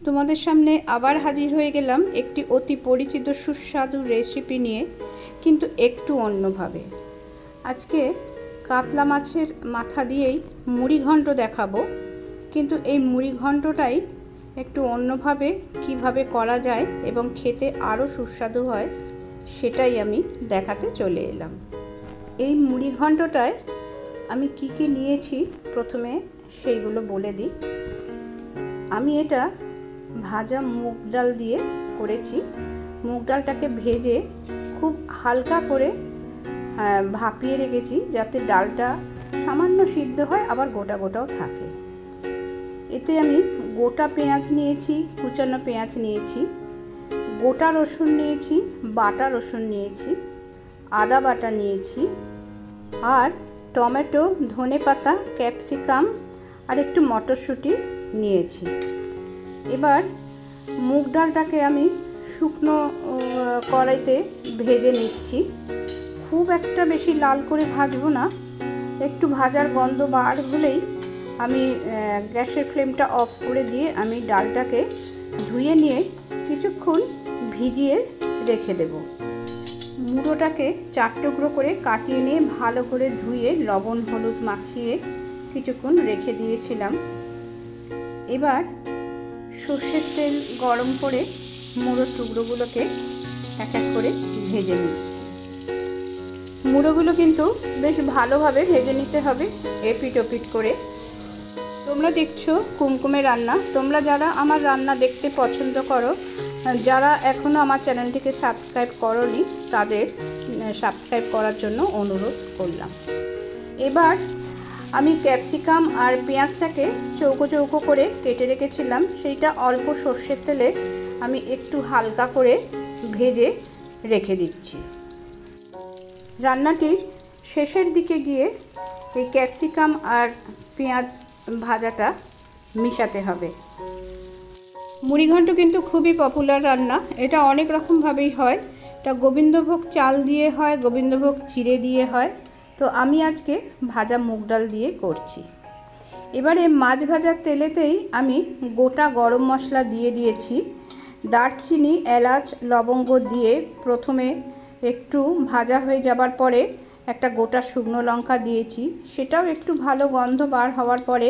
তোমাদের সামনে আবার হাজির হয়ে গেলাম একটি অতি পরিচিত সুস্বাদু রেসিপি নিয়ে, কিন্তু একটু অন্যভাবে। আজকে কাতলা মাছের মাথা দিয়েই মুড়ি ঘন্ট দেখাবো, কিন্তু এই মুড়ি ঘন্টটাই একটু অন্যভাবে কিভাবে করা যায় এবং খেতে আরও সুস্বাদু হয় সেটাই আমি দেখাতে চলে এলাম। এই মুড়ি ঘন্টটায় আমি কি কি নিয়েছি প্রথমে সেইগুলো বলে দিই। আমি এটা ভাজা মুগ ডাল দিয়ে করেছি। মুগ ডালটাকে ভেজে খুব হালকা করে ভাপিয়ে রেখেছি, যাতে ডালটা সামান্য সিদ্ধ হয় আবার গোটা গোটাও থাকে। এতে আমি গোটা পেঁয়াজ নিয়েছি, কুচানো পেঁয়াজ নিয়েছি, গোটা রসুন নিয়েছি, বাটা রসুন নিয়েছি, আদা বাটা নিয়েছি, আর টমেটো, ধনেপাতা, ক্যাপসিকাম আর একটু মটরশুঁটি নিয়েছি। এবার মুগ ডালটাকে আমি শুকনো কড়াইতে ভেজে নিচ্ছি। খুব একটা বেশি লাল করে ভাজবো না, একটু ভাজার গন্ধ বার হলেই আমি গ্যাসের ফ্লেমটা অফ করে দিয়ে আমি ডালটাকে ধুয়ে নিয়ে কিছুক্ষণ ভিজিয়ে রেখে দেব। মুড়োটাকে 4 টুকরো করে কাটিয়ে নিয়ে ভালো করে ধুয়ে লবণ হলুদ মাখিয়ে কিছুক্ষণ রেখে দিয়েছিলাম। এবার সর্ষের তেল গরম করে মুড়োর টুকরোগুলোকে এক এক করে ভেজে নিচ্ছি। মুড়োগুলো কিন্তু বেশ ভালোভাবে ভেজে নিতে হবে, এপিট ওপিট করে। তোমরা দেখছো কুমকুমে রান্না। তোমরা যারা আমার রান্না দেখতে পছন্দ করো, যারা এখনও আমার চ্যানেলটিকে সাবস্ক্রাইব করোনি, তাদের সাবস্ক্রাইব করার জন্য অনুরোধ করলাম। এবার আমি ক্যাপসিকাম আর পেঁয়াজটাকে চৌকো চৌকো করে কেটে রেখেছিলাম, সেইটা অল্প সর্ষের তেলে আমি একটু হালকা করে ভেজে রেখে দিচ্ছি। রান্নাটির শেষের দিকে গিয়ে এই ক্যাপসিকাম আর পেঁয়াজ ভাজাটা মিশাতে হবে। মুড়িঘণ্ট কিন্তু খুবই পপুলার রান্না। এটা অনেক রকমভাবেই হয়। এটা গোবিন্দভোগ চাল দিয়ে হয়, গোবিন্দভোগ চিড়ে দিয়ে হয়। তো আমি আজকে ভাজা মুগ ডাল দিয়ে করছি। এবারে মাছ ভাজার তেলেতেই আমি গোটা গরম মশলা দিয়ে দিয়েছি। দারচিনি, এলাচ, লবঙ্গ দিয়ে প্রথমে একটু ভাজা হয়ে যাবার পরে একটা গোটা শুকনো লঙ্কা দিয়েছি। সেটাও একটু ভালো গন্ধ বার হওয়ার পরে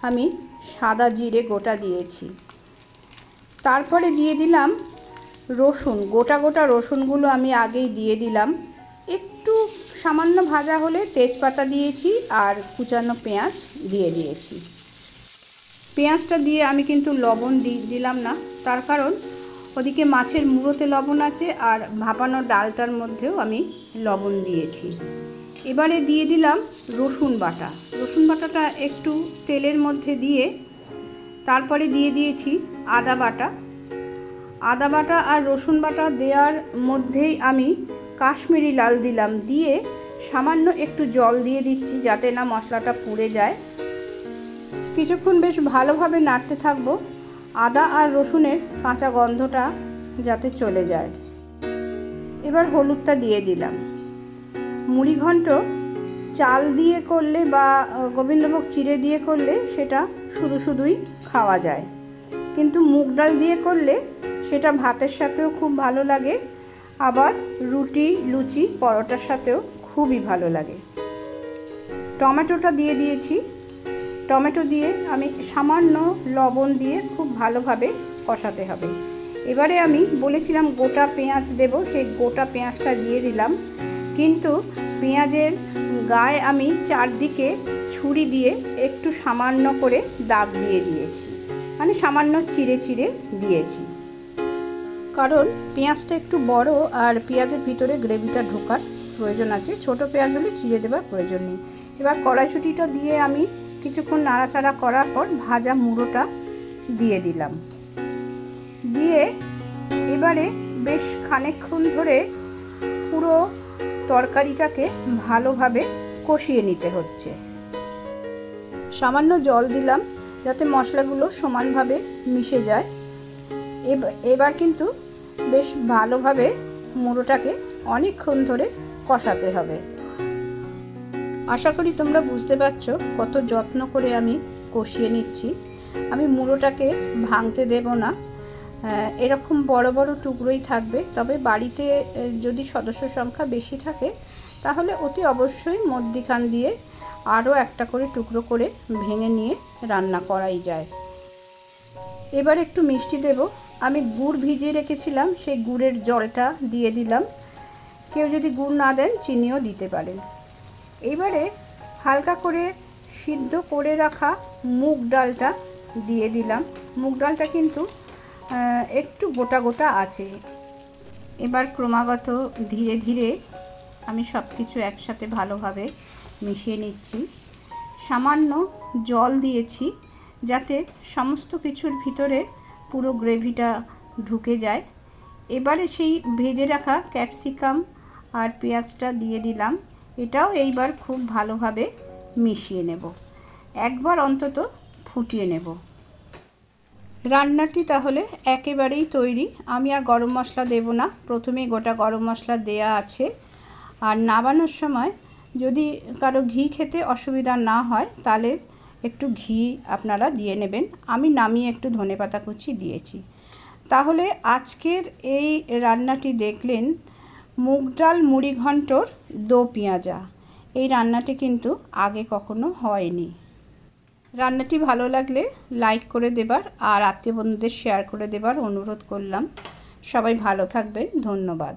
আমি সাদা জিরে গোটা দিয়েছি। তারপরে দিয়ে দিলাম রসুন। গোটা গোটা রসুনগুলো আমি আগেই দিয়ে দিলাম। একটু সামান্য ভাজা হলে তেজপাতা দিয়েছি আর কুচানো পেঁয়াজ দিয়ে দিয়েছি। পেঁয়াজটা দিয়ে আমি কিন্তু লবণ দিলাম না, তার কারণ ওদিকে মাছের মুড়োতে লবণ আছে আর ভাপানো ডালটার মধ্যেও আমি লবণ দিয়েছি। এবারে দিয়ে দিলাম রসুন বাটা। রসুন বাটাটা একটু তেলের মধ্যে দিয়ে তারপরে দিয়ে দিয়েছি আদা বাটা। আদা বাটা আর রসুন বাটা দেওয়ার মধ্যেই আমি কাশ্মীরি লাল দিলাম, দিয়ে সামান্য একটু জল দিয়ে দিচ্ছি যাতে না মশলাটা পুড়ে যায়। কিছুক্ষণ বেশ ভালোভাবে নাড়তে থাকবো, আদা আর রসুনের কাঁচা গন্ধটা যাতে চলে যায়। এবার হলুদটা দিয়ে দিলাম। মুড়িঘণ্ট চাল দিয়ে করলে বা গোবিন্দভোগ চিড়ে দিয়ে করলে সেটা শুধু শুধুই খাওয়া যায়, কিন্তু মুগ ডাল দিয়ে করলে সেটা ভাতের সাথেও খুব ভালো লাগে, আবার রুটি, লুচি, পরোটার সাথেও খুবই ভালো লাগে। টমেটোটা দিয়ে দিয়েছি। টমেটো দিয়ে আমি সামান্য লবণ দিয়ে খুব ভালোভাবে কষাতে হবে। এবারে আমি বলেছিলাম গোটা পেঁয়াজ দেব, সেই গোটা পেঁয়াজটা দিয়ে দিলাম, কিন্তু পেঁয়াজের গায়ে আমি চারদিকে ছুরি দিয়ে একটু সামান্য করে দাগ দিয়ে দিয়েছি, মানে সামান্য চিড়ে চিড়ে দিয়েছি, কারণ পেঁয়াজটা একটু বড় আর পেঁয়াজের ভিতরে গ্রেভিটা ঢোকার প্রয়োজন আছে। ছোট পেঁয়াজ হলে চিড়ে দেওয়ার প্রয়োজন নেই। এবার কড়াইশুঁটিটা দিয়ে আমি কিছুক্ষণ নাড়াচাড়া করার পর ভাজা মুড়োটা দিয়ে দিলাম। দিয়ে এবারে বেশ খানিকক্ষণ ধরে পুরো তরকারিটাকে ভালোভাবে কষিয়ে নিতে হচ্ছে। সামান্য জল দিলাম যাতে মশলাগুলো সমানভাবে মিশে যায়। এবার কিন্তু বেশ ভালোভাবে মুড়োটাকে অনেকক্ষণ ধরে কষাতে হবে। আশা করি তোমরা বুঝতে পারছো কত যত্ন করে আমি কষিয়ে নিচ্ছি। আমি মুড়োটাকে ভাঙতে দেব না, এরকম বড় বড় টুকরোই থাকবে। তবে বাড়িতে যদি সদস্য সংখ্যা বেশি থাকে তাহলে অতি অবশ্যই মধ্যিখান দিয়ে আরও একটা করে টুকরো করে ভেঙে নিয়ে রান্না করাই যায়। এবার একটু মিষ্টি দেব। আমি গুড় ভিজিয়ে রেখেছিলাম, সেই গুড়ের জলটা দিয়ে দিলাম। কেউ যদি গুড় না দেন চিনিও দিতে পারেন। এবারে হালকা করে সিদ্ধ করে রাখা মুগ ডালটা দিয়ে দিলাম। মুগ ডালটা কিন্তু একটু গোটা গোটা আছে। এবার ক্রমাগত ধীরে ধীরে আমি সব কিছু একসাথে ভালোভাবে মিশিয়ে নিচ্ছি। সামান্য জল দিয়েছি যাতে সমস্ত কিছুর ভিতরে পুরো গ্রেভিটা ঢুকে যায়। এবারে সেই ভেজে রাখা ক্যাপসিকাম আর পেঁয়াজটা দিয়ে দিলাম। এটাও এইবার খুব ভালোভাবে মিশিয়ে নেব, একবার অন্তত ফুটিয়ে নেব। রান্নাটি তাহলে একেবারেই তৈরি। আমি আর গরম মশলা দেব না, প্রথমেই গোটা গরম মশলা দেয়া আছে। আর নামানোর সময় যদি কারো ঘি খেতে অসুবিধা না হয় তাহলে একটু ঘি আপনারা দিয়ে নেবেন। আমি নামিয়ে একটু ধনেপাতা কুচি দিয়েছি। তাহলে আজকের এই রান্নাটি দেখলেন মুগ ডাল মুড়ি ঘন্টর দো পেঁয়াজা। এই রান্নাটি কিন্তু আগে কখনো হয়নি। রান্নাটি ভালো লাগলে লাইক করে দেবার আর আত্মীয় বন্ধুদের শেয়ার করে দেবার অনুরোধ করলাম। সবাই ভালো থাকবেন, ধন্যবাদ।